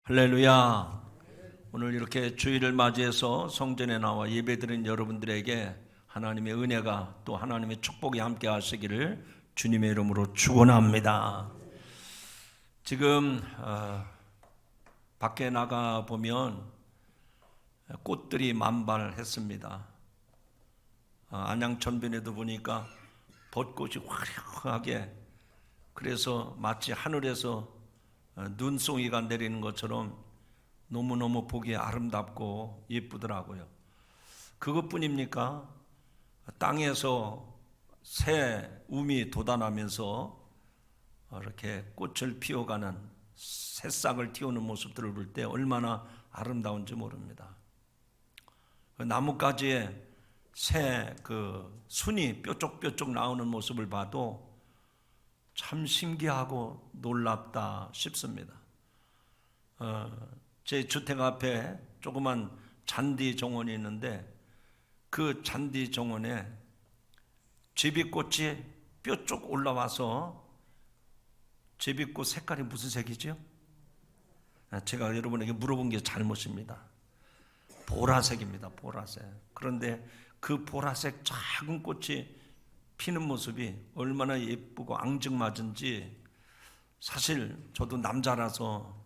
할렐루야. 오늘 이렇게 주일을 맞이해서 성전에 나와 예배드린 여러분들에게 하나님의 은혜가 또 하나님의 축복이 함께 하시기를 주님의 이름으로 축원합니다. 지금 밖에 나가 보면 꽃들이 만발했습니다. 안양천변에도 보니까 벚꽃이 화려하게, 그래서 마치 하늘에서 눈송이가 내리는 것처럼 너무너무 보기에 아름답고 예쁘더라고요. 그것뿐입니까? 땅에서 새 움이 돋아나면서 이렇게 꽃을 피워가는 새싹을 틔우는 모습들을 볼 때 얼마나 아름다운지 모릅니다. 나뭇가지에 새 순이 뾰족뾰족 나오는 모습을 봐도 참 신기하고 놀랍다 싶습니다. 제 주택 앞에 조그만 잔디 정원이 있는데 그 잔디 정원에 제비꽃이 뾰족 올라와서, 제비꽃 색깔이 무슨 색이죠? 제가 여러분에게 물어본 게 잘못입니다. 보라색입니다. 보라색. 그런데 그 보라색 작은 꽃이 피는 모습이 얼마나 예쁘고 앙증맞은지, 사실 저도 남자라서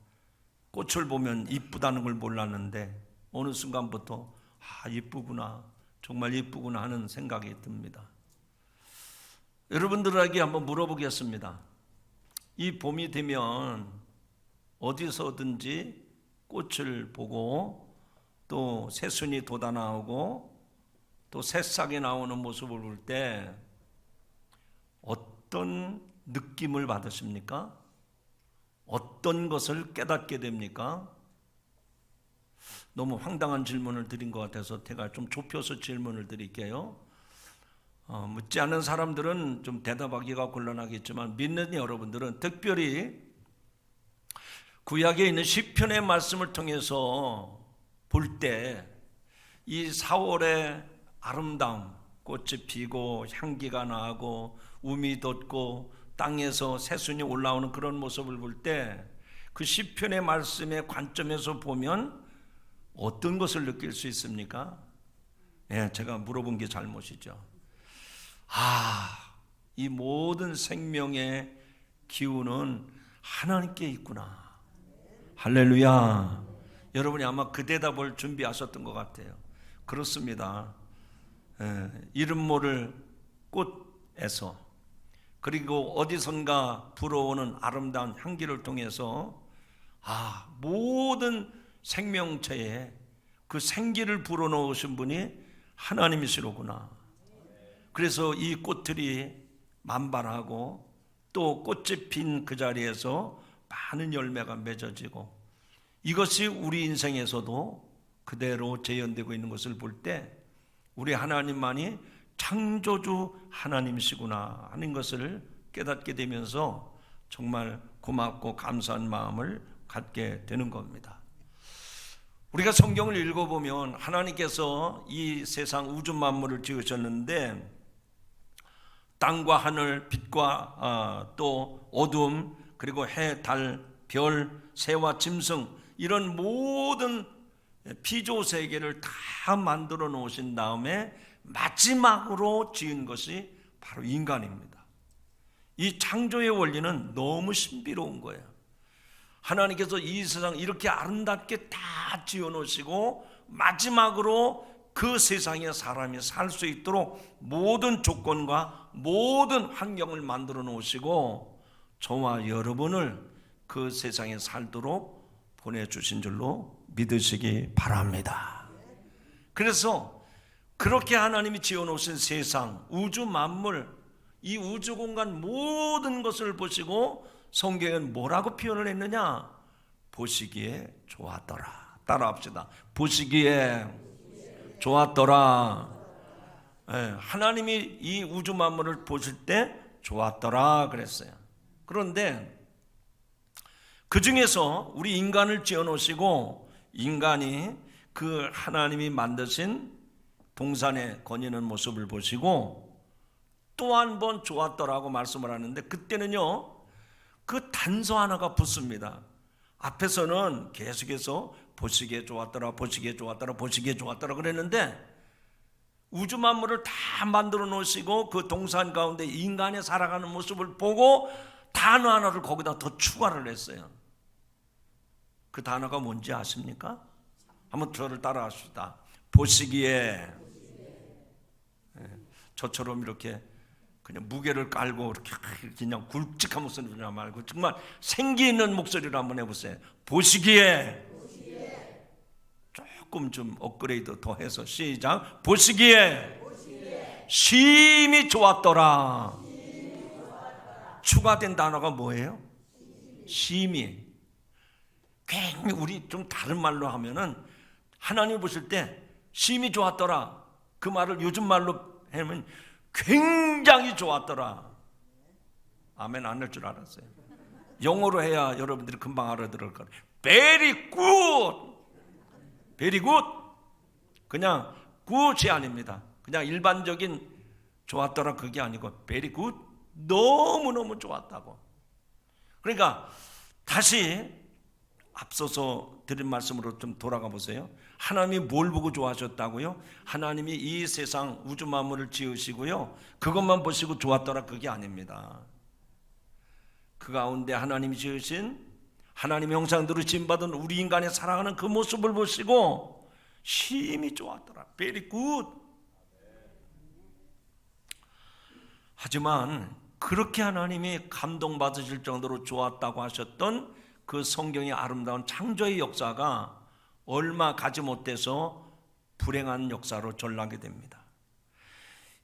꽃을 보면 이쁘다는 걸 몰랐는데 어느 순간부터 예쁘구나, 정말 예쁘구나 하는 생각이 듭니다. 여러분들에게 한번 물어보겠습니다. 이 봄이 되면 어디서든지 꽃을 보고 또 새순이 돋아나오고 또 새싹이 나오는 모습을 볼 때 어떤 느낌을 받으십니까? 어떤 것을 깨닫게 됩니까? 너무 황당한 질문을 드린 것 같아서 제가 좀 좁혀서 질문을 드릴게요. 묻지 않은 사람들은 좀 대답하기가 곤란하겠지만 믿는 여러분들은 특별히 구약에 있는 시편의 말씀을 통해서 볼 때 이 4월의 아름다움, 꽃이 피고 향기가 나고 움이 돋고 땅에서 새순이 올라오는 그런 모습을 볼 때 그 시편의 말씀의 관점에서 보면 어떤 것을 느낄 수 있습니까? 제가 물어본 게 잘못이죠. 이 모든 생명의 기운은 하나님께 있구나. 할렐루야. 여러분이 아마 그 대답을 준비하셨던 것 같아요. 그렇습니다. 이름 모를 꽃에서, 그리고 어디선가 불어오는 아름다운 향기를 통해서 모든 생명체에 그 생기를 불어넣으신 분이 하나님이시로구나. 그래서 이 꽃들이 만발하고 또 꽃이 핀 그 자리에서 많은 열매가 맺어지고, 이것이 우리 인생에서도 그대로 재현되고 있는 것을 볼 때 우리 하나님만이 창조주 하나님이시구나 하는 것을 깨닫게 되면서 정말 고맙고 감사한 마음을 갖게 되는 겁니다. 우리가 성경을 읽어보면 하나님께서 이 세상 우주 만물을 지으셨는데 땅과 하늘, 빛과 또 어둠, 그리고 해, 달, 별, 새와 짐승, 이런 모든 피조 세계를 다 만들어 놓으신 다음에 마지막으로 지은 것이 바로 인간입니다. 이 창조의 원리는 너무 신비로운 거예요. 하나님께서 이 세상 이렇게 아름답게 다 지어 놓으시고 마지막으로 그 세상에 사람이 살 수 있도록 모든 조건과 모든 환경을 만들어 놓으시고 저와 여러분을 그 세상에 살도록 보내주신 줄로 믿으시기 바랍니다. 그래서 그렇게 하나님이 지어놓으신 세상, 우주 만물, 이 우주 공간 모든 것을 보시고 성경은 뭐라고 표현을 했느냐? 보시기에 좋았더라. 따라합시다. 보시기에 좋았더라. 하나님이 이 우주 만물을 보실 때 좋았더라 그랬어요. 그런데 그 중에서 우리 인간을 지어놓으시고 인간이 그 하나님이 만드신 동산에 거니는 모습을 보시고 또 한 번 좋았더라고 말씀을 하는데, 그때는요 그 단서 하나가 붙습니다. 앞에서는 계속해서 보시기에 좋았더라, 보시기에 좋았더라, 보시기에 좋았더라 그랬는데 우주 만물을 다 만들어 놓으시고 그 동산 가운데 인간이 살아가는 모습을 보고 단어 하나를 거기다 더 추가를 했어요. 그 단어가 뭔지 아십니까? 한번 저를 따라 합시다. 보시기에. 저처럼 이렇게 그냥 무게를 깔고 이렇게 그냥 굵직한 목소리를 말고 정말 생기 있는 목소리로 한번 해보세요. 보시기에. 조금 좀 업그레이드 더 해서 시작. 보시기에 심히 좋았더라. 추가된 단어가 뭐예요? 심히. 굉장히 우리 좀 다른 말로 하면은 하나님 보실 때 심히 좋았더라. 그 말을 요즘 말로 하면 굉장히 좋았더라. 아멘 안 할 줄 알았어요. 영어로 해야 여러분들이 금방 알아들을 거예요. Very good. Very good. 그냥 good이 아닙니다. 그냥 일반적인 좋았더라 그게 아니고 very good. 너무너무 좋았다고. 그러니까 다시 앞서서 드린 말씀으로 좀 돌아가 보세요. 하나님이 뭘 보고 좋아하셨다고요? 하나님이 이 세상 우주 만물을 지으시고요, 그것만 보시고 좋았더라 그게 아닙니다. 그 가운데 하나님이 지으신 하나님의 형상대로 지음받은 우리 인간의 살아가는 그 모습을 보시고 심히 좋았더라. Very good. 하지만 그렇게 하나님이 감동받으실 정도로 좋았다고 하셨던 그 성경의 아름다운 창조의 역사가 얼마 가지 못해서 불행한 역사로 전락이 됩니다.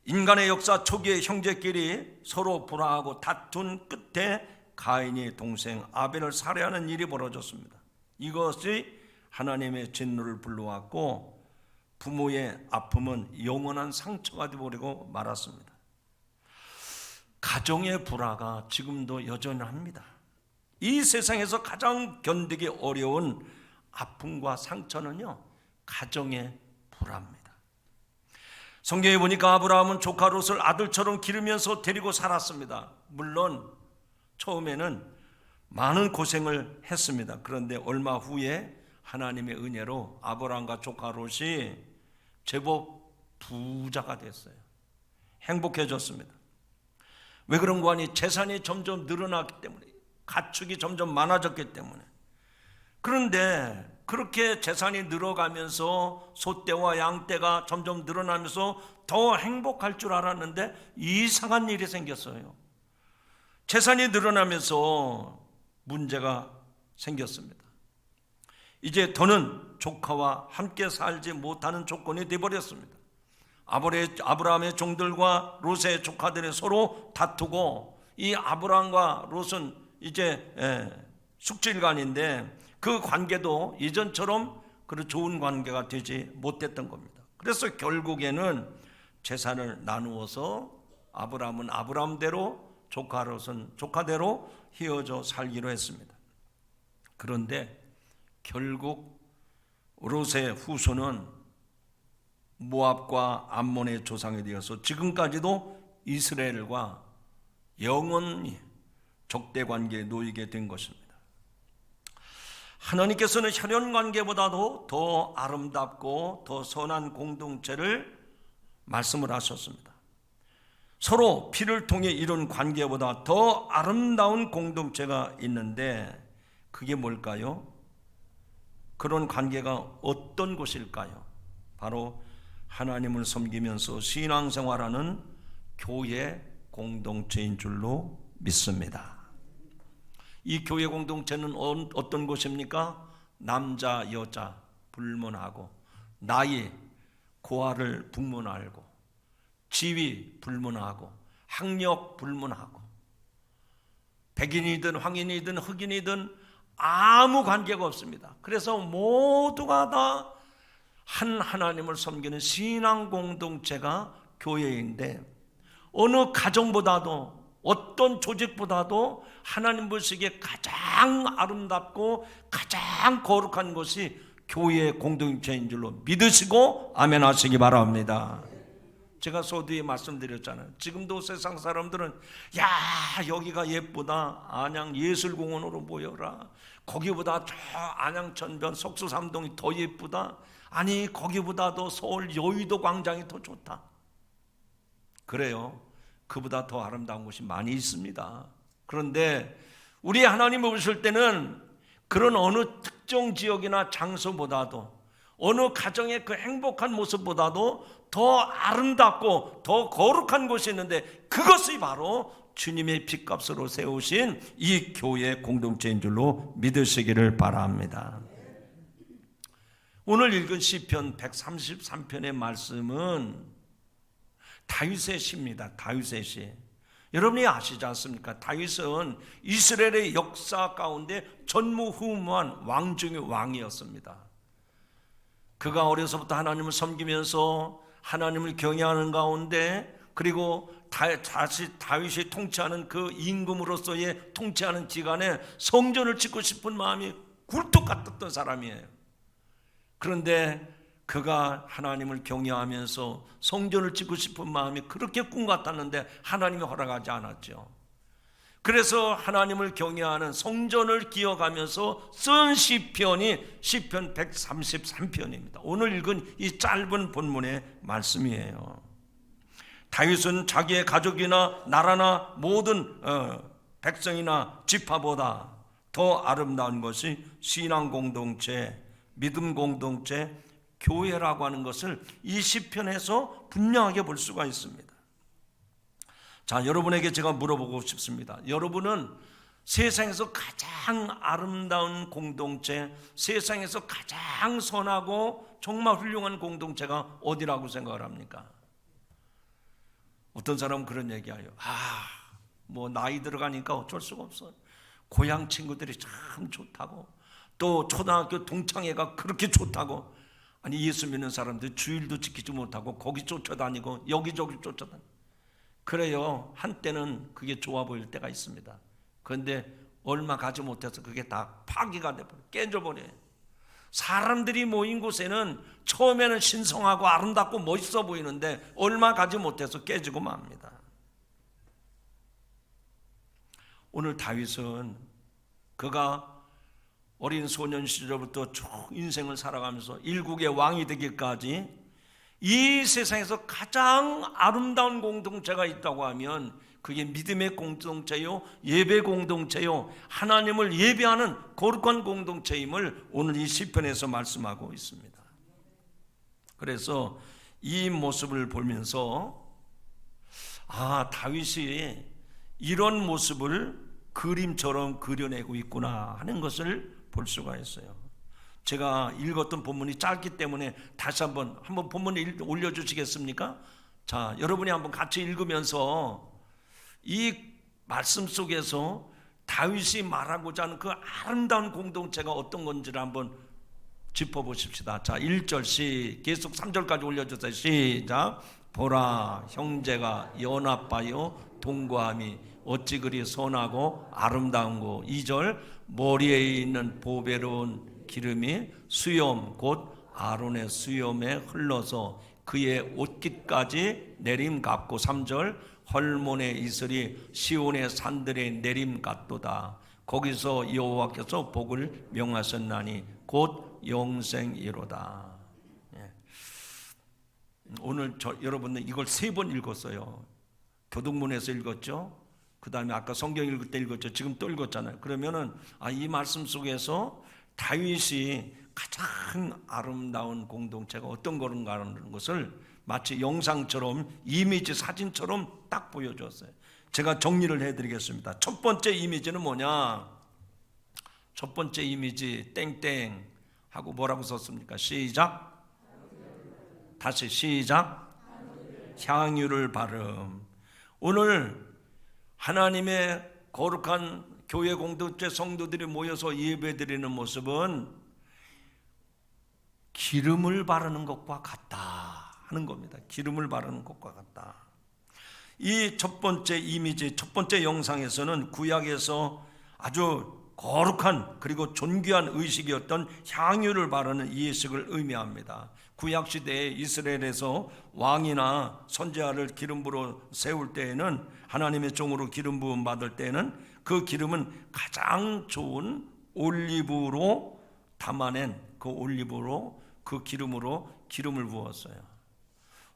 인간의 역사 초기에 형제끼리 서로 불화하고 다툰 끝에 가인이 동생 아벨을 살해하는 일이 벌어졌습니다. 이것이 하나님의 진노를 불러왔고 부모의 아픔은 영원한 상처가 되어버리고 말았습니다. 가정의 불화가 지금도 여전합니다. 이 세상에서 가장 견디기 어려운 아픔과 상처는요, 가정의 불화입니다. 성경에 보니까 아브라함은 조카 롯을 아들처럼 기르면서 데리고 살았습니다. 물론 처음에는 많은 고생을 했습니다. 그런데 얼마 후에 하나님의 은혜로 아브라함과 조카 롯이 제법 부자가 됐어요. 행복해졌습니다. 왜 그런 거 아니? 재산이 점점 늘어났기 때문에, 가축이 점점 많아졌기 때문에. 그런데 그렇게 재산이 늘어가면서 소떼와 양떼가 점점 늘어나면서 더 행복할 줄 알았는데 이상한 일이 생겼어요. 재산이 늘어나면서 문제가 생겼습니다. 이제 더는 조카와 함께 살지 못하는 조건이 되어버렸습니다. 아브라함의 종들과 롯의 조카들이 서로 다투고, 이 아브라함과 롯은 이제 숙질간인데 그 관계도 이전처럼 그런 좋은 관계가 되지 못했던 겁니다. 그래서 결국에는 재산을 나누어서 아브라함은 아브라함대로, 조카 롯은 조카대로 휘어져 살기로 했습니다. 그런데 결국 롯의 후손은 모압과 암몬의 조상이 되어서 지금까지도 이스라엘과 영원히 적대 관계에 놓이게 된 것입니다. 하나님께서는 혈연 관계보다도 더 아름답고 더 선한 공동체를 말씀을 하셨습니다. 서로 피를 통해 이룬 관계보다 더 아름다운 공동체가 있는데 그게 뭘까요? 그런 관계가 어떤 것일까요? 바로 하나님을 섬기면서 신앙생활하는 교회 공동체인 줄로 믿습니다. 이 교회 공동체는 어떤 곳입니까? 남자, 여자 불문하고, 나이, 고아를 불문하고, 지위 불문하고, 학력 불문하고, 백인이든 황인이든 흑인이든 아무 관계가 없습니다. 그래서 모두가 다 한 하나님을 섬기는 신앙 공동체가 교회인데, 어느 가정보다도 어떤 조직보다도 하나님 보시기에 가장 아름답고 가장 거룩한 것이 교회의 공동체인 줄로 믿으시고 아멘 하시기 바랍니다. 제가 서두에 말씀드렸잖아요. 지금도 세상 사람들은 야 여기가 예쁘다, 안양 예술공원으로 모여라, 거기보다 저 안양천변 석수삼동이 더 예쁘다, 아니 거기보다도 서울 여의도 광장이 더 좋다. 그래요. 그보다 더 아름다운 곳이 많이 있습니다. 그런데 우리 하나님을 보실 때는 그런 어느 특정 지역이나 장소보다도, 어느 가정의 그 행복한 모습보다도 더 아름답고 더 거룩한 곳이 있는데, 그것이 바로 주님의 핏값으로 세우신 이 교회 공동체인 줄로 믿으시기를 바랍니다. 오늘 읽은 시편 133편의 말씀은 다윗의 시입니다. 다윗의 시. 여러분이 아시지 않습니까? 다윗은 이스라엘의 역사 가운데 전무후무한 왕 중의 왕이었습니다. 그가 어려서부터 하나님을 섬기면서 하나님을 경외하는 가운데, 그리고 다시 다윗이 통치하는 그 임금으로서의 통치하는 기간에 성전을 짓고 싶은 마음이 굴뚝 같았던 사람이에요. 그런데 그가 하나님을 경외하면서 성전을 짓고 싶은 마음이 그렇게 꿈 같았는데 하나님이 허락하지 않았죠. 그래서 하나님을 경외하는 성전을 기억하면서 쓴 시편이 시편 133편입니다. 오늘 읽은 이 짧은 본문의 말씀이에요. 다윗은 자기의 가족이나 나라나 모든 백성이나 지파보다 더 아름다운 것이 신앙 공동체, 믿음 공동체, 교회라고 하는 것을 이 시편에서 분명하게 볼 수가 있습니다. 자, 여러분에게 제가 물어보고 싶습니다. 여러분은 세상에서 가장 아름다운 공동체, 세상에서 가장 선하고 정말 훌륭한 공동체가 어디라고 생각을 합니까? 어떤 사람은 그런 얘기해요. 뭐 나이 들어가니까 어쩔 수가 없어. 고향 친구들이 참 좋다고, 또 초등학교 동창회가 그렇게 좋다고. 아니, 예수 믿는 사람들 주일도 지키지 못하고 거기 쫓아다니고 여기저기 쫓아다니고. 그래요. 한때는 그게 좋아 보일 때가 있습니다. 그런데 얼마 가지 못해서 그게 다 파괴가 돼버려, 깨져버려요. 사람들이 모인 곳에는 처음에는 신성하고 아름답고 멋있어 보이는데 얼마 가지 못해서 깨지고 맙니다. 오늘 다윗은 그가 어린 소년 시절부터 쭉 인생을 살아가면서 일국의 왕이 되기까지 이 세상에서 가장 아름다운 공동체가 있다고 하면 그게 믿음의 공동체요, 예배 공동체요, 하나님을 예배하는 거룩한 공동체임을 오늘 이 시편에서 말씀하고 있습니다. 그래서 이 모습을 보면서 다윗이 이런 모습을 그림처럼 그려내고 있구나 하는 것을 볼 수가 있어요. 제가 읽었던 본문이 짧기 때문에 다시 한번 본문을 올려주시겠습니까? 자, 여러분이 한번 같이 읽으면서 이 말씀 속에서 다윗이 말하고자 하는 그 아름다운 공동체가 어떤 건지를 한번 짚어보십시다. 자, 1절 계속 3절까지 올려주세요. 시작. 보라, 형제가 연합하여 동거함이 어찌 그리 선하고 아름다운고. 2절, 머리에 있는 보배로운 기름이 수염 곧 아론의 수염에 흘러서 그의 옷깃까지 내림 같고. 3절, 헐몬의 이슬이 시온의 산들에 내림 같도다. 거기서 여호와께서 복을 명하셨나니 곧 영생이로다. 오늘 여러분은 이걸 3번 읽었어요. 교동문에서 읽었죠. 그 다음에 아까 성경 읽을 때 읽었죠. 지금 또 읽었잖아요. 그러면은 이 말씀 속에서 다윗이 가장 아름다운 공동체가 어떤 건가 하는 것을 마치 영상처럼, 이미지 사진처럼 딱 보여줬어요. 제가 정리를 해드리겠습니다. 첫 번째 이미지는 뭐냐? 첫 번째 이미지 땡땡 하고 뭐라고 썼습니까? 시작. 다시 시작. 향유를 바름. 오늘 하나님의 거룩한 교회 공동체 성도들이 모여서 예배드리는 모습은 기름을 바르는 것과 같다 하는 겁니다. 기름을 바르는 것과 같다. 이 첫 번째 이미지, 첫 번째 영상에서는 구약에서 아주 거룩한 그리고 존귀한 의식이었던 향유를 바르는 이 의식을 의미합니다. 구약시대에 이스라엘에서 왕이나 선지자를 기름 부어 세울 때에는, 하나님의 종으로 기름 부음 받을 때에는 그 기름은 가장 좋은 올리브로 담아낸 그 올리브로, 그 기름으로 기름을 부었어요.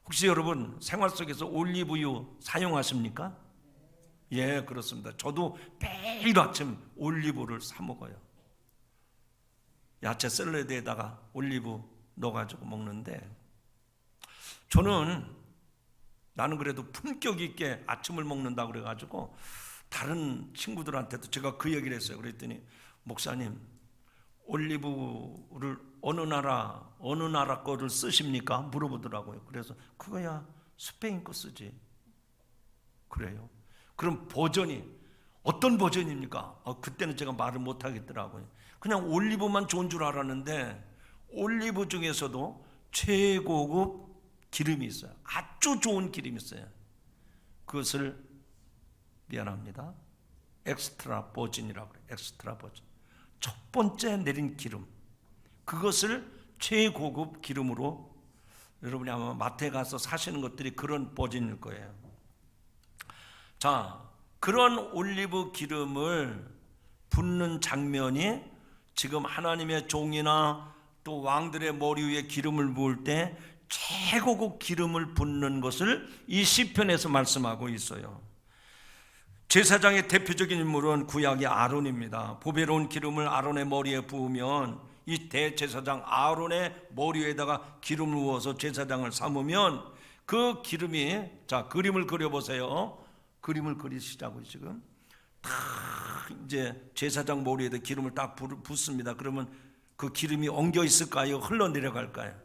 혹시 여러분 생활 속에서 올리브유 사용하십니까? 예, 그렇습니다. 저도 매일 아침 올리브를 사 먹어요. 야채 샐러드에다가 올리브 넣어가지고 먹는데, 나는 그래도 품격 있게 아침을 먹는다 그래가지고 다른 친구들한테도 제가 그 얘기를 했어요. 그랬더니, 목사님, 올리브를 어느 나라 거를 쓰십니까? 물어보더라고요. 그래서 그거야 스페인 거 쓰지. 그래요? 그럼 버전이 어떤 버전입니까? 그때는 제가 말을 못 하겠더라고요. 그냥 올리브만 좋은 줄 알았는데, 올리브 중에서도 최고급 기름이 있어요. 아주 좋은 기름이 있어요. 그것을, 미안합니다, 엑스트라 버진이라고 그래요. 엑스트라 버진. 첫 번째 내린 기름, 그것을 최고급 기름으로, 여러분이 아마 마트에 가서 사시는 것들이 그런 버진일 거예요. 자, 그런 올리브 기름을 붓는 장면이 지금 하나님의 종이나 또 왕들의 머리 위에 기름을 부을 때 최고급 기름을 붓는 것을 이 시편에서 말씀하고 있어요. 제사장의 대표적인 인물은 구약의 아론입니다. 보배로운 기름을 아론의 머리에 부으면, 이 대제사장 아론의 머리 위에다가 기름을 부어서 제사장을 삼으면 그 기름이, 자, 그림을 그려보세요. 그림을 그리시자고요. 지금 다 이제 제사장 머리에다 기름을 딱 붓습니다. 그러면 그 기름이 엉겨 있을까요? 흘러내려갈까요?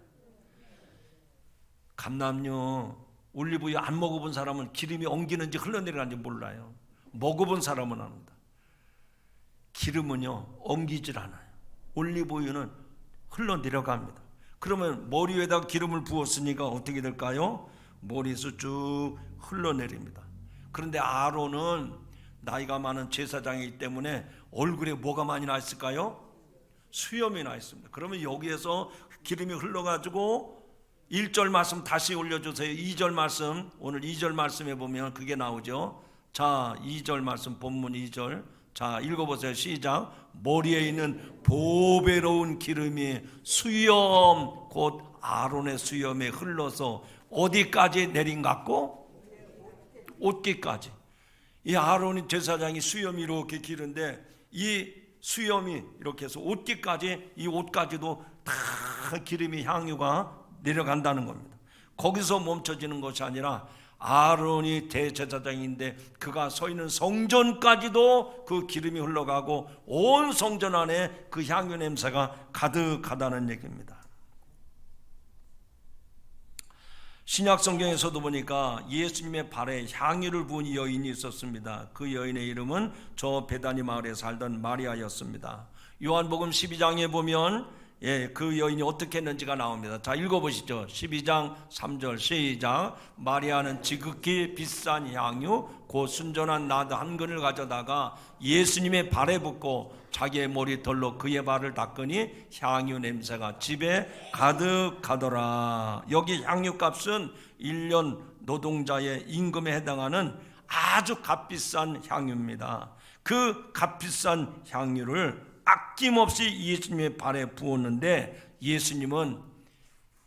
감남요, 올리브유 안 먹어본 사람은 기름이 엉기는지 흘러내려가는지 몰라요. 먹어본 사람은 압니다. 기름은요 엉기질 않아요. 올리브유는 흘러내려갑니다. 그러면 머리 위에다가 기름을 부었으니까 어떻게 될까요? 머리에서 쭉 흘러내립니다. 그런데 아론은 나이가 많은 제사장이기 때문에 얼굴에 뭐가 많이 나 있을까요? 수염이 나 있습니다. 그러면 여기에서 기름이 흘러가지고 1절 말씀 다시 올려주세요. 2절 말씀, 오늘 2절 말씀에 보면 그게 나오죠. 자, 2절 말씀, 본문 2절. 자, 읽어보세요. 시작. 머리에 있는 보배로운 기름이 수염, 곧 아론의 수염에 흘러서 어디까지 내린 같고? 옷깃까지. 이 아론이 제사장이 수염이 이렇게 기른데, 이 수염이 이렇게 해서 옷깃까지, 이 옷까지도 다 기름이, 향유가 내려간다는 겁니다. 거기서 멈춰지는 것이 아니라 아론이 대제사장인데 그가 서 있는 성전까지도 그 기름이 흘러가고 온 성전 안에 그 향유 냄새가 가득하다는 얘기입니다. 신약 성경에서도 보니까 예수님의 발에 향유를 부은 여인이 있었습니다. 그 여인의 이름은 저 베다니 마을에 살던 마리아였습니다. 요한복음 12장에 보면 그 여인이 어떻게 했는지가 나옵니다. 자, 읽어보시죠. 12장 3절 시작. 마리아는 지극히 비싼 향유 곧 순전한 나드 한 근을 가져다가 예수님의 발에 붓고 자기의 머리털로 그의 발을 닦으니 향유 냄새가 집에 가득하더라. 여기 향유값은 1년 노동자의 임금에 해당하는 아주 값비싼 향유입니다. 그 값비싼 향유를 아낌없이 예수님의 발에 부었는데, 예수님은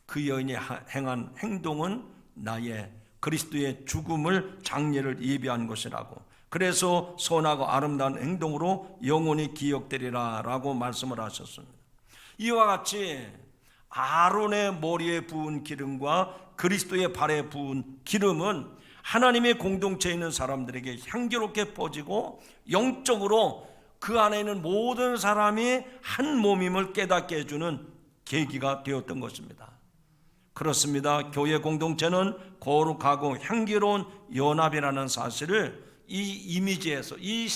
그 여인이 행한 행동은 나의 그리스도의 죽음을, 장례를 예비한 것이라고, 그래서 선하고 아름다운 행동으로 영원히 기억되리라 라고 말씀을 하셨습니다. 이와 같이 아론의 머리에 부은 기름과 그리스도의 발에 부은 기름은 하나님의 공동체에 있는 사람들에게 향기롭게 퍼지고 영적으로 그 안에 있는 모든 사람이 한 몸임을 깨닫게 해주는 계기가 되었던 것입니다. 그렇습니다. 교회 공동체는 거룩하고 향기로운 연합이라는 사실을 이 이미지에서, 이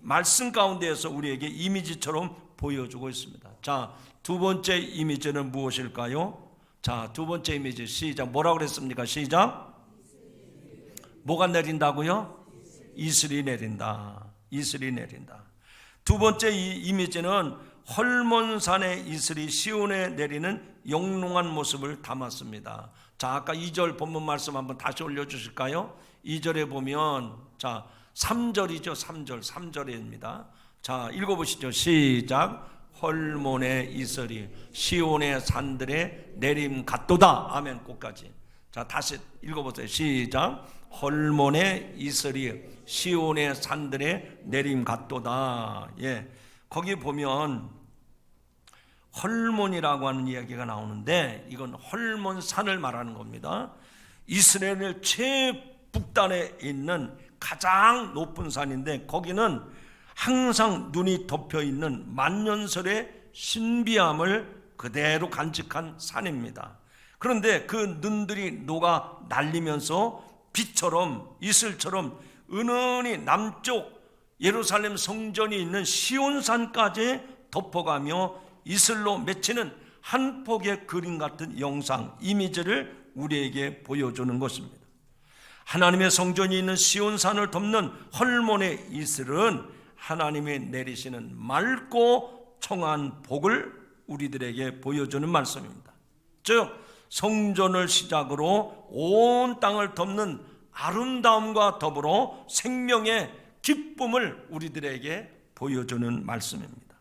말씀 가운데에서 우리에게 이미지처럼 보여주고 있습니다. 자, 두 번째 이미지는 무엇일까요? 자, 두 번째 이미지 시작. 뭐라고 그랬습니까? 시작. 뭐가 내린다고요? 이슬이 내린다. 이슬이 내린다. 두 번째 이 이미지는 헐몬산의 이슬이 시온에 내리는 영롱한 모습을 담았습니다. 자, 아까 2절 본문 말씀 한번 다시 올려주실까요? 2절에 보면, 자, 3절이죠. 3절입니다. 자, 읽어보시죠. 시작. 헐몬의 이슬이 시온의 산들에 내림 같도다. 아멘. 끝까지. 자, 다시 읽어보세요. 시작. 헐몬의 이슬이 시온의 산들에 내림 같도다. 예, 거기 보면 헐몬이라고 하는 이야기가 나오는데 이건 헐몬산을 말하는 겁니다. 이스라엘 최북단에 있는 가장 높은 산인데 거기는 항상 눈이 덮여 있는 만년설의 신비함을 그대로 간직한 산입니다. 그런데 그 눈들이 녹아 날리면서 빛처럼 이슬처럼 은은히 남쪽 예루살렘 성전이 있는 시온산까지 덮어가며 이슬로 맺히는 한 폭의 그림 같은 영상, 이미지를 우리에게 보여주는 것입니다. 하나님의 성전이 있는 시온산을 덮는 헐몬의 이슬은 하나님이 내리시는 맑고 청한 복을 우리들에게 보여주는 말씀입니다. 즉 성전을 시작으로 온 땅을 덮는 아름다움과 더불어 생명의 기쁨을 우리들에게 보여주는 말씀입니다.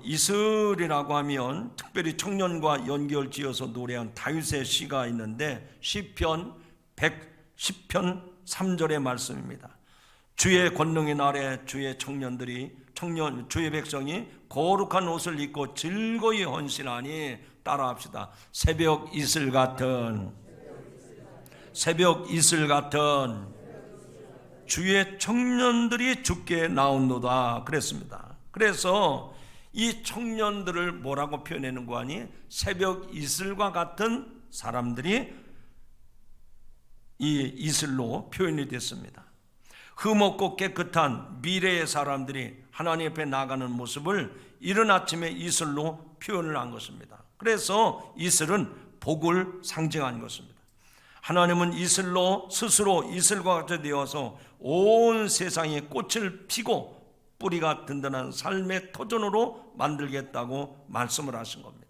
이슬이라고 하면 특별히 청년과 연결지어서 노래한 다윗의 시가 있는데 시편 110편 3절의 말씀입니다. 주의 권능의 날에 주의 주의 백성이 거룩한 옷을 입고 즐거이 헌신하니 따라합시다. 새벽 이슬 같은 주의 청년들이 주께 나온노다 그랬습니다. 그래서 이 청년들을 뭐라고 표현하는 거 아니? 새벽 이슬과 같은 사람들이 이 이슬로 표현이 됐습니다. 흠없고 깨끗한 미래의 사람들이 하나님 앞에 나가는 모습을 이른 아침에 이슬로 표현을 한 것입니다. 그래서 이슬은 복을 상징한 것입니다. 하나님은 이슬로 스스로 이슬과 같이 되어서 온 세상에 꽃을 피고 뿌리가 든든한 삶의 터전으로 만들겠다고 말씀을 하신 겁니다.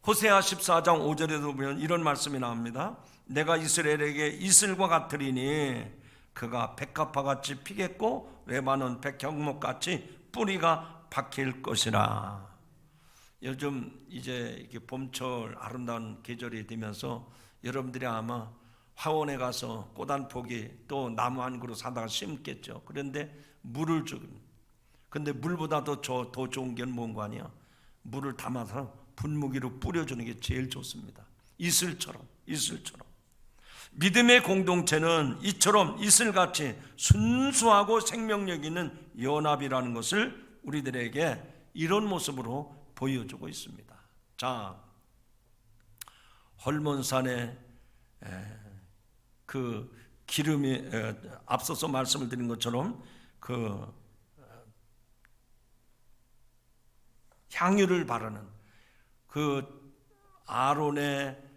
호세아 14장 5절에도 보면 이런 말씀이 나옵니다. 내가 이스라엘에게 이슬과 같으리니 그가 백합화같이 피겠고 레바논 백향목같이 뿌리가 박힐 것이라. 요즘 이제 이렇게 봄철 아름다운 계절이 되면서 여러분들이 아마 화원에 가서 꽃 한 포기 또 나무 한 그루 사다가 심겠죠. 그런데 물을 줍니다. 근데 물보다 더 좋은 게 뭔가 아니야? 물을 담아서 분무기로 뿌려주는 게 제일 좋습니다. 이슬처럼. 믿음의 공동체는 이처럼 이슬같이 순수하고 생명력 있는 연합이라는 것을 우리들에게 이런 모습으로 보여주고 있습니다. 자, 헐몬산에 그 기름이 앞서서 말씀을 드린 것처럼 그 향유를 바르는 그 아론의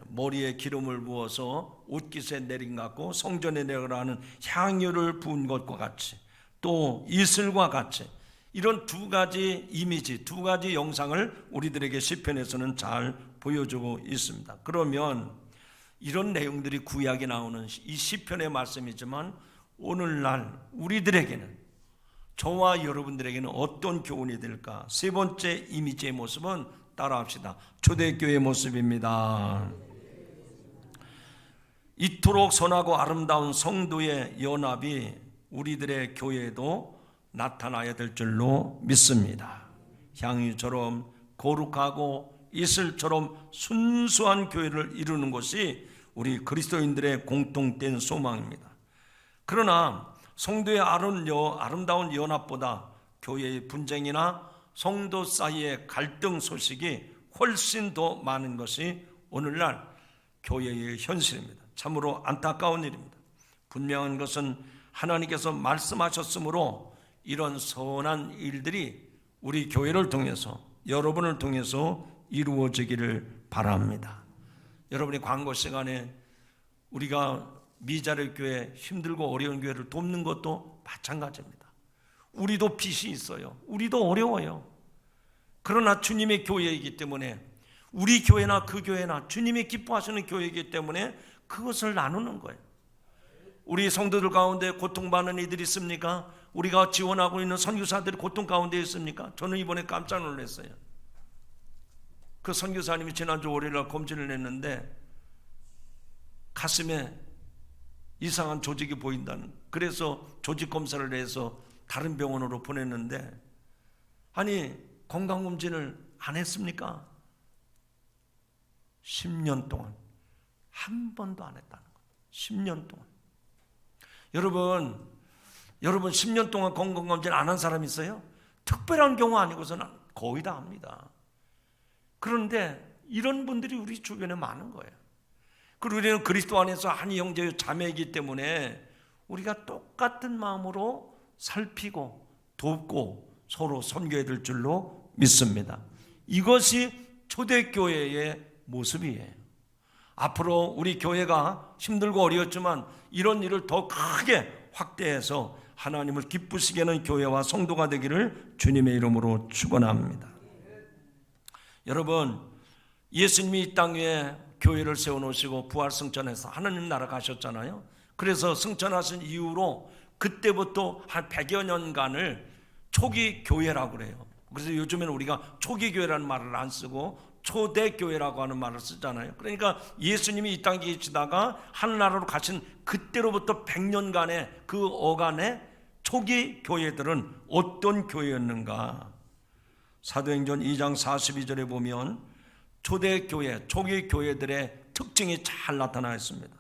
머리에 기름을 부어서 옷깃에 내린 것 같고 성전에 내려가는 향유를 부은 것과 같이 또 이슬과 같이 이런 두 가지 이미지, 두 가지 영상을 우리들에게 시편에서는 잘 보여주고 있습니다. 그러면 이런 내용들이 구약에 나오는 이 시편의 말씀이지만 오늘날 우리들에게는 저와 여러분들에게는 어떤 교훈이 될까? 세 번째 이미지의 모습은 따라합시다. 초대교회의 모습입니다. 이토록 선하고 아름다운 성도의 연합이 우리들의 교회에도 나타나야 될 줄로 믿습니다. 향유처럼 거룩하고 이슬처럼 순수한 교회를 이루는 것이 우리 그리스도인들의 공통된 소망입니다. 그러나 성도의 아름다운 연합보다 교회의 분쟁이나 성도 사이의 갈등 소식이 훨씬 더 많은 것이 오늘날 교회의 현실입니다. 참으로 안타까운 일입니다. 분명한 것은 하나님께서 말씀하셨으므로 이런 선한 일들이 우리 교회를 통해서 여러분을 통해서 이루어지기를 바랍니다. 여러분이 광고 시간에 우리가 미자립 교회 힘들고 어려운 교회를 돕는 것도 마찬가지입니다. 우리도 빚이 있어요. 우리도 어려워요. 그러나 주님의 교회이기 때문에, 우리 교회나 그 교회나 주님이 기뻐하시는 교회이기 때문에 그것을 나누는 거예요. 우리 성도들 가운데 고통받는 이들이 있습니까? 우리가 지원하고 있는 선교사들이 고통 가운데 있습니까? 저는 이번에 깜짝 놀랐어요. 그 선교사님이 지난주 월요일날 검진을 했는데 가슴에 이상한 조직이 보인다는, 그래서 조직 검사를 해서 다른 병원으로 보냈는데, 아니 건강검진을 안 했습니까? 10년 동안 한 번도 안 했다는 거예요. 10년 동안. 여러분 10년 동안 건강검진 안 한 사람 있어요? 특별한 경우 아니고서는 거의 다 합니다. 그런데 이런 분들이 우리 주변에 많은 거예요. 그리고 우리는 그리스도 안에서 한 형제 자매이기 때문에 우리가 똑같은 마음으로 살피고 돕고 서로 섬겨야 될 줄로 믿습니다. 이것이 초대교회의 모습이에요. 앞으로 우리 교회가 힘들고 어려웠지만 이런 일을 더 크게 확대해서 하나님을 기쁘시게 하는 교회와 성도가 되기를 주님의 이름으로 축원합니다. 여러분, 예수님이 이 땅 위에 교회를 세워놓으시고 부활승천해서 하나님 나라 가셨잖아요. 그래서 승천하신 이후로 그때부터 한 100여 년간을 초기 교회라고 그래요. 그래서 요즘에는 우리가 초기 교회라는 말을 안 쓰고 초대교회라고 하는 말을 쓰잖아요. 그러니까 예수님이 이 땅에 계시다가 하늘나라로 가신 그때로부터 100년간의 그 어간의 초기 교회들은 어떤 교회였는가? 사도행전 2장 42절에 보면 초대교회, 초기 교회들의 특징이 잘 나타나 있습니다.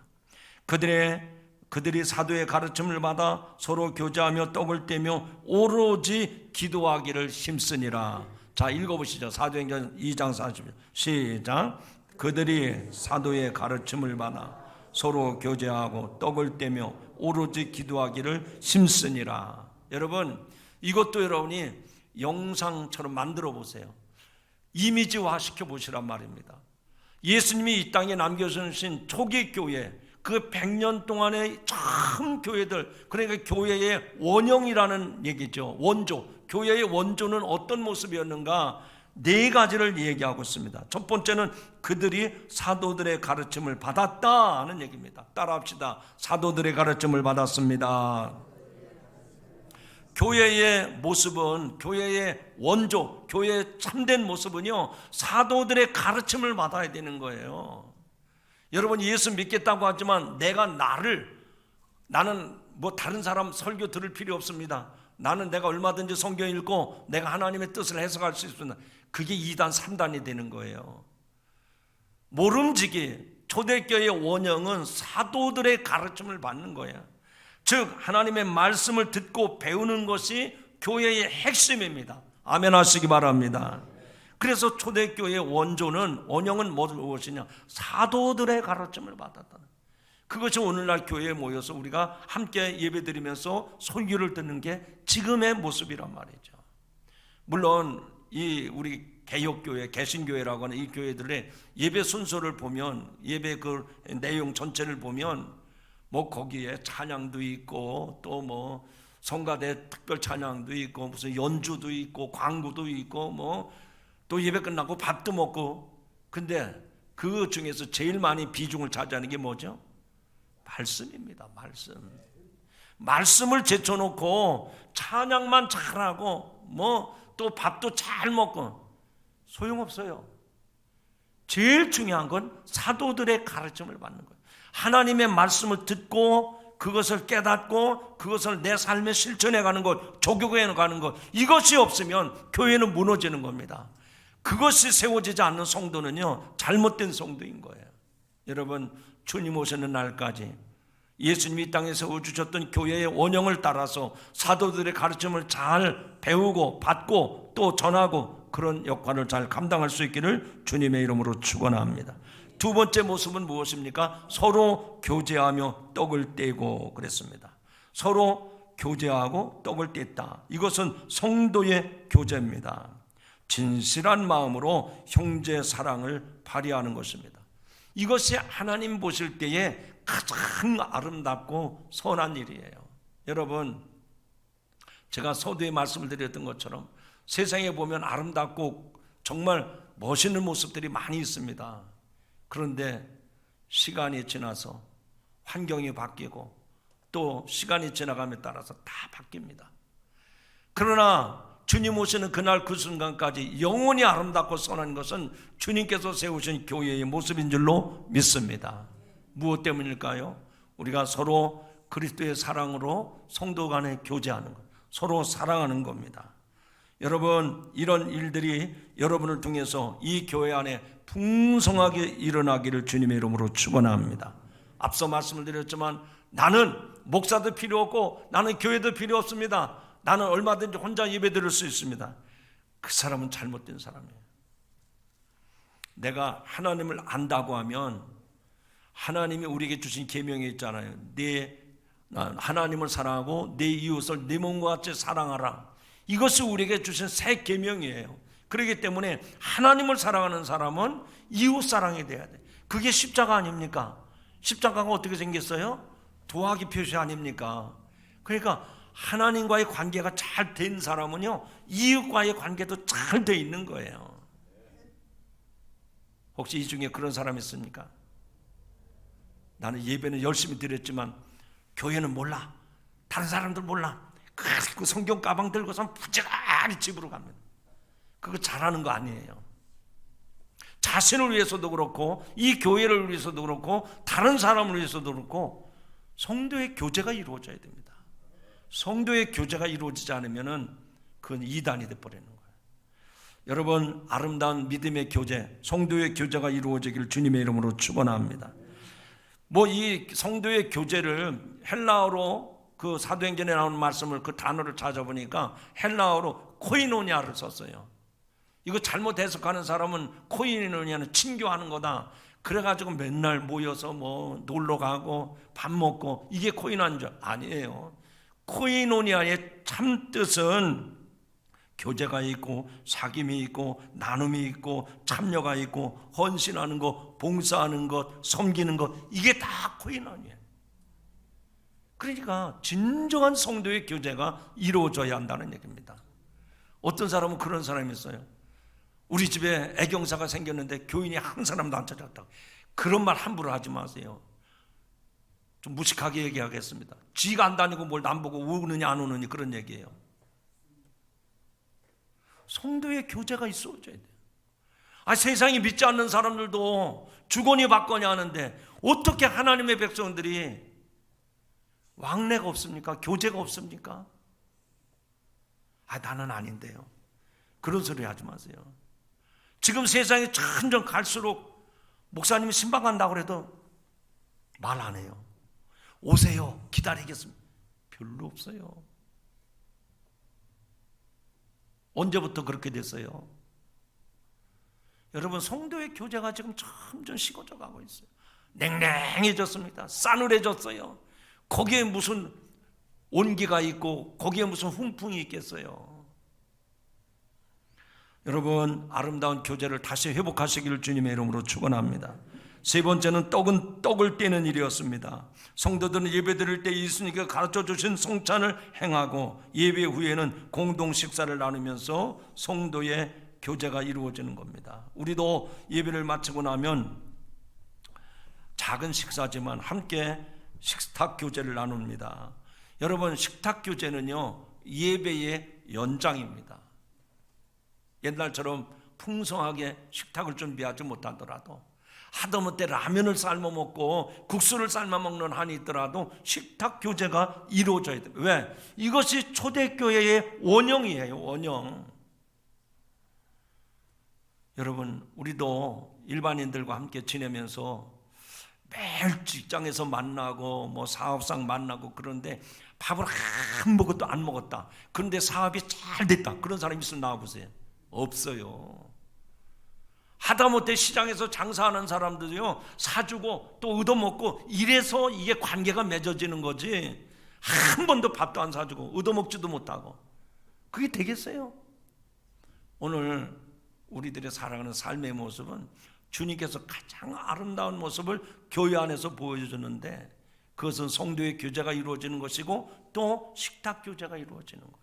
그들이 사도의 가르침을 받아 서로 교제하며 떡을 떼며 오로지 기도하기를 힘쓰니라. 자, 읽어보시죠. 사도행전 2장 40절 시작. 그들이 사도의 가르침을 받아 서로 교제하고 떡을 떼며 오로지 기도하기를 힘쓰니라. 여러분, 이것도 여러분이 영상처럼 만들어 보세요. 이미지화 시켜 보시란 말입니다. 예수님이 이 땅에 남겨주신 초기 교회, 그 100년 동안의 참 교회들, 그러니까 교회의 원형이라는 얘기죠. 원조, 교회의 원조는 어떤 모습이었는가? 4가지를 얘기하고 있습니다. 첫 번째는 그들이 사도들의 가르침을 받았다 하는 얘기입니다. 따라합시다. 사도들의 가르침을 받았습니다. 교회의 모습은, 교회의 원조, 교회의 참된 모습은요, 사도들의 가르침을 받아야 되는 거예요. 여러분, 예수 믿겠다고 하지만 나는 뭐 다른 사람 설교 들을 필요 없습니다. 나는 내가 얼마든지 성경 읽고 내가 하나님의 뜻을 해석할 수 있습니다. 그게 2단 3단이 되는 거예요. 모름지기 초대교회의 원형은 사도들의 가르침을 받는 거예요. 즉 하나님의 말씀을 듣고 배우는 것이 교회의 핵심입니다. 아멘 하시기 바랍니다. 그래서 초대교회의 원형은 무엇이냐? 사도들의 가르침을 받았다는, 그것이 오늘날 교회에 모여서 우리가 함께 예배드리면서 설교를 듣는 게 지금의 모습이란 말이죠. 물론 이 우리 개혁교회, 개신교회라고 하는 이 교회들의 예배 순서를 보면, 예배 그 내용 전체를 보면 뭐 거기에 찬양도 있고 또 뭐 성가대 특별 찬양도 있고 무슨 연주도 있고 광고도 있고 뭐 또 예배 끝나고 밥도 먹고, 근데 그 중에서 제일 많이 비중을 차지하는 게 뭐죠? 말씀입니다. 말씀을 제쳐놓고 찬양만 잘하고 뭐 또 밥도 잘 먹고 소용없어요. 제일 중요한 건 사도들의 가르침을 받는 거예요. 하나님의 말씀을 듣고 그것을 깨닫고 그것을 내 삶에 실천해 가는 것, 적용해 가는 것, 이것이 없으면 교회는 무너지는 겁니다. 그것이 세워지지 않는 성도는요, 잘못된 성도인 거예요. 여러분, 주님 오시는 날까지 예수님이 이 땅에 세워주셨던 교회의 원형을 따라서 사도들의 가르침을 잘 배우고 받고 또 전하고 그런 역할을 잘 감당할 수 있기를 주님의 이름으로 축원합니다. 두 번째 모습은 무엇입니까? 서로 교제하며 떡을 떼고 그랬습니다. 서로 교제하고 떡을 뗐다. 이것은 성도의 교제입니다. 진실한 마음으로 형제 사랑을 발휘하는 것입니다. 이것이 하나님 보실 때에 가장 아름답고 선한 일이에요. 여러분, 제가 서두에 말씀을 드렸던 것처럼 세상에 보면 아름답고 정말 멋있는 모습들이 많이 있습니다. 그런데 시간이 지나서 환경이 바뀌고 또 시간이 지나감에 따라서 다 바뀝니다. 그러나 주님 오시는 그날 그 순간까지 영원히 아름답고 선한 것은 주님께서 세우신 교회의 모습인 줄로 믿습니다. 무엇 때문일까요? 우리가 서로 그리스도의 사랑으로 성도 간에 교제하는 것, 서로 사랑하는 겁니다. 여러분, 이런 일들이 여러분을 통해서 이 교회 안에 풍성하게 일어나기를 주님의 이름으로 축원합니다. 앞서 말씀을 드렸지만 나는 목사도 필요 없고 나는 교회도 필요 없습니다. 나는 얼마든지 혼자 예배 드릴 수 있습니다. 그 사람은 잘못된 사람이에요. 내가 하나님을 안다고 하면 하나님이 우리에게 주신 계명이 있잖아요. 하나님을 사랑하고 내 이웃을 내 몸과 같이 사랑하라. 이것이 우리에게 주신 새 계명이에요. 그렇기 때문에 하나님을 사랑하는 사람은 이웃 사랑이 돼야 돼. 그게 십자가 아닙니까? 십자가가 어떻게 생겼어요? 도화기 표시 아닙니까? 그러니까 하나님과의 관계가 잘 된 사람은요, 이웃과의 관계도 잘 돼 있는 거예요. 혹시 이 중에 그런 사람 있습니까? 나는 예배는 열심히 드렸지만 교회는 몰라. 다른 사람들 몰라. 그 성경 가방 들고서 부지런히 집으로 갑니다. 그거 잘하는 거 아니에요. 자신을 위해서도 그렇고 이 교회를 위해서도 그렇고 다른 사람을 위해서도 그렇고 성도의 교제가 이루어져야 됩니다. 성도의 교제가 이루어지지 않으면 그건 이단이 돼버리는 거예요. 여러분, 아름다운 믿음의 교제, 성도의 교제가 이루어지기를 주님의 이름으로 축원합니다. 이 성도의 교제를 헬라어로 그 사도행전에 나오는 말씀을 그 단어를 찾아보니까 헬라어로 코이노니아를 썼어요. 이거 잘못 해석하는 사람은 코이노니아는 친교하는 거다. 그래가지고 맨날 모여서 놀러 가고 밥 먹고 이게 코이노니아인 줄 아니에요. 코이노니아의 참 뜻은 교제가 있고 사귐이 있고 나눔이 있고 참여가 있고 헌신하는 것, 봉사하는 것, 섬기는 것, 이게 다 코이노니아예요. 그러니까 진정한 성도의 교제가 이루어져야 한다는 얘기입니다. 어떤 사람은 그런 사람이 있어요. 우리 집에 애경사가 생겼는데 교인이 한 사람도 안 찾았다고. 그런 말 함부로 하지 마세요. 좀 무식하게 얘기하겠습니다. 지가 안 다니고 뭘 남 보고 우느냐 안 우느냐 그런 얘기예요. 성도의 교제가 있어줘야 돼요. 세상이 믿지 않는 사람들도 주거니 받거니 하는데 어떻게 하나님의 백성들이 왕래가 없습니까? 교제가 없습니까? 나는 아닌데요. 그런 소리 하지 마세요. 지금 세상이 점점 갈수록 목사님이 신방 간다고 해도 말 안 해요. 오세요. 기다리겠습니다. 별로 없어요. 언제부터 그렇게 됐어요? 여러분, 성도의 교제가 지금 점점 식어져 가고 있어요. 냉랭해졌습니다. 싸늘해졌어요. 거기에 무슨 온기가 있고 거기에 무슨 훈풍이 있겠어요? 여러분, 아름다운 교제를 다시 회복하시기를 주님의 이름으로 축원합니다. 세 번째는 떡을 떼는 일이었습니다. 성도들은 예배 드릴 때 예수님께서 가르쳐 주신 성찬을 행하고 예배 후에는 공동 식사를 나누면서 성도의 교제가 이루어지는 겁니다. 우리도 예배를 마치고 나면 작은 식사지만 함께 식탁 교제를 나눕니다. 여러분, 식탁 교제는요, 예배의 연장입니다. 옛날처럼 풍성하게 식탁을 준비하지 못하더라도 하다못해 라면을 삶아 먹고 국수를 삶아 먹는 한이 있더라도 식탁 교제가 이루어져야 돼요. 왜? 이것이 초대교회의 원형이에요. 원형. 여러분, 우리도 일반인들과 함께 지내면서 매일 직장에서 만나고 사업상 만나고 그런데 밥을 한 모금도 안 먹었다. 그런데 사업이 잘 됐다. 그런 사람이 있으면 나와보세요. 없어요. 하다못해 시장에서 장사하는 사람들이요, 사주고 또 얻어먹고 이래서 이게 관계가 맺어지는 거지, 한 번도 밥도 안 사주고 얻어먹지도 못하고 그게 되겠어요? 오늘 우리들의 살아가는 삶의 모습은 주님께서 가장 아름다운 모습을 교회 안에서 보여주는데 그것은 성도의 교제가 이루어지는 것이고 또 식탁 교제가 이루어지는 거예요.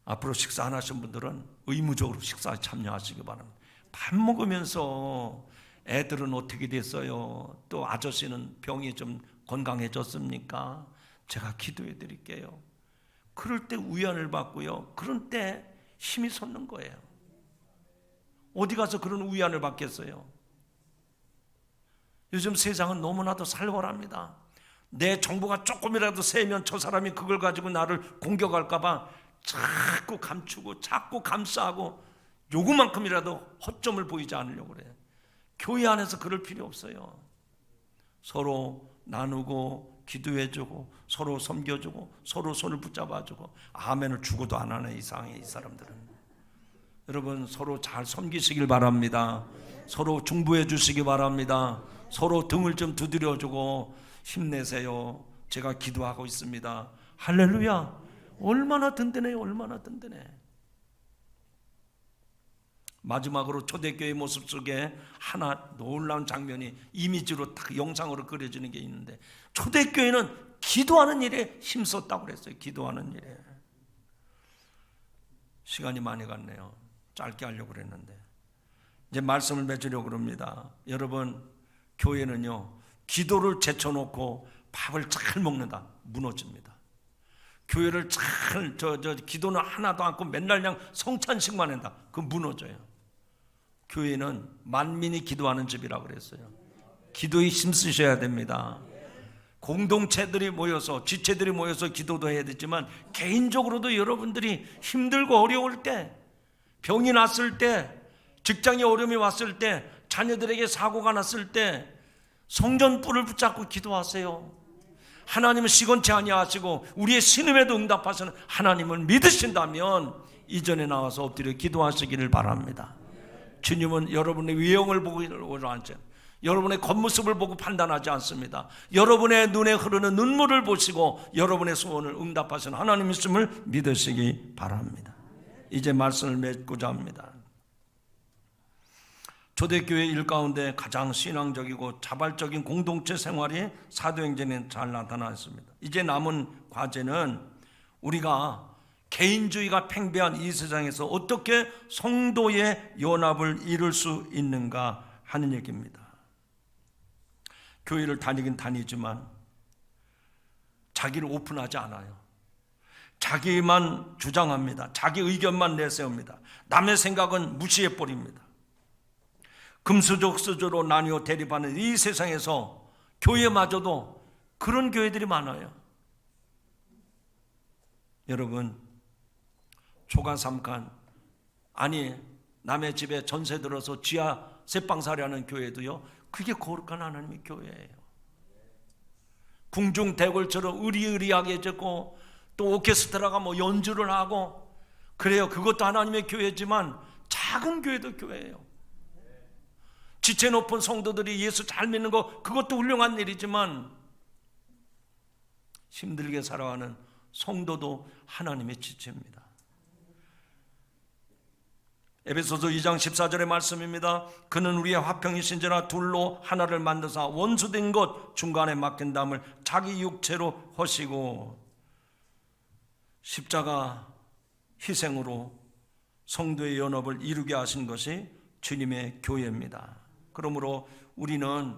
앞으로 식사 안 하신 분들은 의무적으로 식사에 참여하시기 바랍니다. 밥 먹으면서 애들은 어떻게 됐어요? 또 아저씨는 병이 좀 건강해졌습니까? 제가 기도해 드릴게요. 그럴 때 위안을 받고요. 그런 때 힘이 솟는 거예요. 어디 가서 그런 위안을 받겠어요? 요즘 세상은 너무나도 살벌합니다. 내 정보가 조금이라도 세면 저 사람이 그걸 가지고 나를 공격할까 봐 자꾸 감추고 자꾸 감싸고 요구만큼이라도 허점을 보이지 않으려고 그래요. 교회 안에서 그럴 필요 없어요. 서로 나누고 기도해주고 서로 섬겨주고 서로 손을 붙잡아주고 아멘을 주고도 안 하는 이상해 이 사람들은. 여러분 서로 잘 섬기시길 바랍니다. 서로 중보해 주시기 바랍니다. 서로 등을 좀 두드려주고 힘내세요. 제가 기도하고 있습니다. 할렐루야. 얼마나 든든해요. 얼마나 든든해. 마지막으로 초대교회 모습 속에 하나 놀라운 장면이 이미지로 딱 영상으로 그려지는 게 있는데, 초대교회는 기도하는 일에 힘썼다고 그랬어요. 기도하는 일에. 시간이 많이 갔네요. 짧게 하려고 그랬는데 이제 말씀을 맺으려고 그럽니다. 여러분 교회는요 기도를 제쳐놓고 밥을 잘 먹는다 무너집니다. 교회를 잘 기도는 하나도 않고 맨날 그냥 성찬식만 한다. 그건 무너져요. 교회는 만민이 기도하는 집이라고 그랬어요. 기도에 힘쓰셔야 됩니다. 공동체들이 모여서 지체들이 모여서 기도도 해야 되지만 개인적으로도 여러분들이 힘들고 어려울 때, 병이 났을 때, 직장에 어려움이 왔을 때, 자녀들에게 사고가 났을 때 성전 뿔을 붙잡고 기도하세요. 하나님은 시건치 아니하시고 우리의 신음에도 응답하시는 하나님을 믿으신다면 이전에 나와서 엎드려 기도하시기를 바랍니다. 주님은 여러분의 외형을 보고 앉아 여러분의 겉모습을 보고 판단하지 않습니다. 여러분의 눈에 흐르는 눈물을 보시고 여러분의 소원을 응답하시는 하나님이심을 믿으시기 바랍니다. 이제 말씀을 맺고자 합니다. 초대교회 일 가운데 가장 신앙적이고 자발적인 공동체 생활이 사도행전에 잘 나타나 있습니다. 이제 남은 과제는 우리가 개인주의가 팽배한 이 세상에서 어떻게 성도의 연합을 이룰 수 있는가 하는 얘기입니다. 교회를 다니긴 다니지만 자기를 오픈하지 않아요. 자기만 주장합니다. 자기 의견만 내세웁니다. 남의 생각은 무시해버립니다. 금수저 흑수저로 나뉘어 대립하는 이 세상에서 교회마저도 그런 교회들이 많아요. 여러분 초가삼간 아니 남의 집에 전세 들어서 지하 새방살이 하는 교회도요 그게 거룩한 하나님의 교회예요. 궁중대궐처럼 의리의리하게 짓고 또 오케스트라가 뭐 연주를 하고 그래요. 그것도 하나님의 교회지만 작은 교회도 교회예요. 지체 높은 성도들이 예수 잘 믿는 거 그것도 훌륭한 일이지만 힘들게 살아가는 성도도 하나님의 지체입니다. 에베소서 2장 14절의 말씀입니다. 그는 우리의 화평이신지라 둘로 하나를 만드사 원수된 것 중간에 맡긴 담을 자기 육체로 하시고 십자가 희생으로 성도의 연합을 이루게 하신 것이 주님의 교회입니다. 그러므로 우리는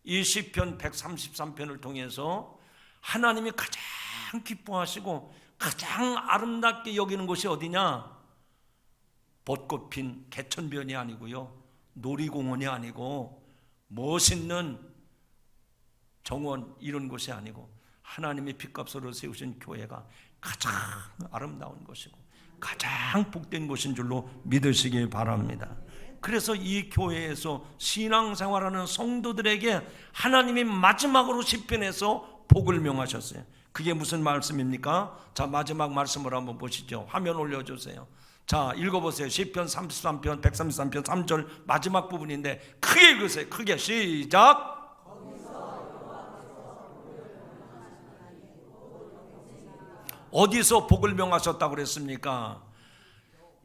이 시편 133편을 통해서 하나님이 가장 기뻐하시고 가장 아름답게 여기는 곳이 어디냐? 벚꽃 핀 개천변이 아니고요, 놀이공원이 아니고 멋있는 정원 이런 곳이 아니고 하나님의 핏값으로 세우신 교회가 가장 아름다운 곳이고 가장 복된 곳인 줄로 믿으시기 바랍니다. 그래서 이 교회에서 신앙생활하는 성도들에게 하나님이 마지막으로 시편에서 복을 명하셨어요. 그게 무슨 말씀입니까? 자, 마지막 말씀을 한번 보시죠. 화면 올려주세요. 자, 읽어보세요. 시편 33편 133편 3절 마지막 부분인데 크게 읽으세요. 크게 시작. 어디서 복을 명하셨다고 그랬습니까?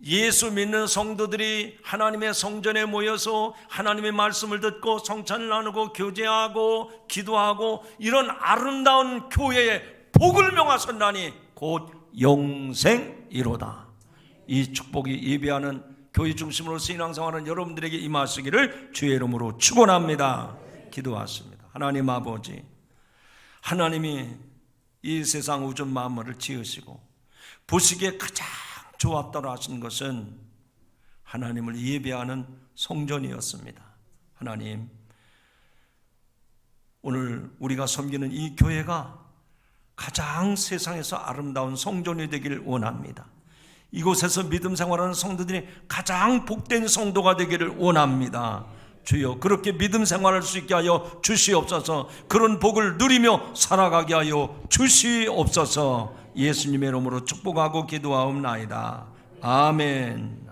예수 믿는 성도들이 하나님의 성전에 모여서 하나님의 말씀을 듣고 성찬을 나누고 교제하고 기도하고 이런 아름다운 교회에 복을 명하셨나니 곧 영생이로다. 이 축복이 예배하는 교회 중심으로 신앙생활하는 여러분들에게 임하시기를 주의 이름으로 축원합니다. 기도하십니다. 하나님 아버지, 하나님이 이 세상 우주 만물을 지으시고 보시기에 가장 좋았다고 하신 것은 하나님을 예배하는 성전이었습니다. 하나님, 오늘 우리가 섬기는 이 교회가 가장 세상에서 아름다운 성전이 되기를 원합니다. 이곳에서 믿음 생활하는 성도들이 가장 복된 성도가 되기를 원합니다. 주여, 그렇게 믿음 생활할 수 있게 하여 주시옵소서. 그런 복을 누리며 살아가게 하여 주시옵소서. 예수님의 이름으로 축복하고 기도하옵나이다. 아멘.